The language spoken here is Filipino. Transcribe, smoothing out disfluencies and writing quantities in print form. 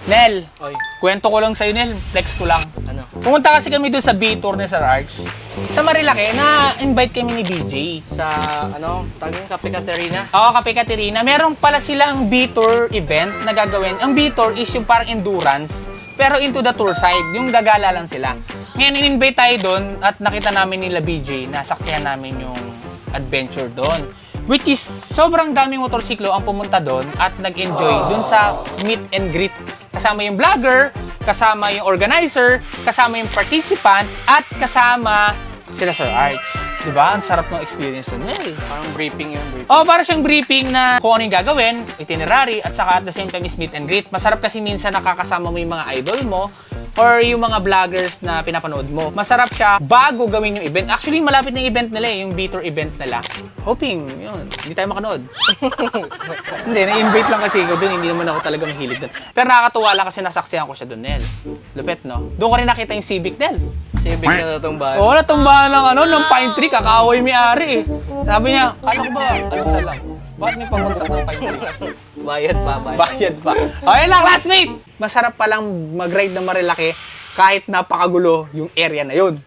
Nel, Oy, kwento ko lang sa'yo, Nel. Flex ko lang. ano? Pumunta kasi kami doon sa B-Tour ni Sir Arch. Sa Marilaki, na-invite kami ni BJ. Sa, taging Kape Katerina? Oo, Kape Katerina. Meron pala silang B-Tour event na gagawin. Ang B-Tour is yung parang endurance, pero into the tour side. Yung gagala lang sila. Ngayon, in-invite tayo doon at nakita namin nila BJ na saksihan namin yung adventure doon. Which is, sobrang daming motorsiklo ang pumunta doon at nag-enjoy doon sa meet and greet. Kasama yung vlogger, kasama yung organizer, kasama yung participant, at kasama sila Sir Arch. Diba? Ang sarap ng experience doon, Nel. Parang briefing yun, briefing. Oh, para siyang briefing na kung ano yung gagawin, itinerary, at saka at the same time is meet and greet. Masarap kasi minsan nakakasama mo yung mga idol mo or yung mga vloggers na pinapanood mo. Masarap siya bago gawin yung event. Actually, malapit na yung event nila yung B-Tour event nila. Hoping, yun, hindi tayo makanood. Hindi, na-invite lang kasi ako doon. Hindi naman ako talaga mahilig doon. Pero nakakatuwa lang kasi nasaksihan ko siya doon, Nel. Lupet, no? Doon ko rin nakita yung Civic, Nel. Civic na natumbahan. Oo, natumbahan ng pine tree, kakaaway may-ari eh. Sabi niya, ano ko ba? Anong salang? Bakit may pabagsak ng pine tree? Bayad pa, bayad. Bayad pa. Okay lang, classmate! Masarap palang mag-ride ng Marilaki kahit napakagulo yung area na yun.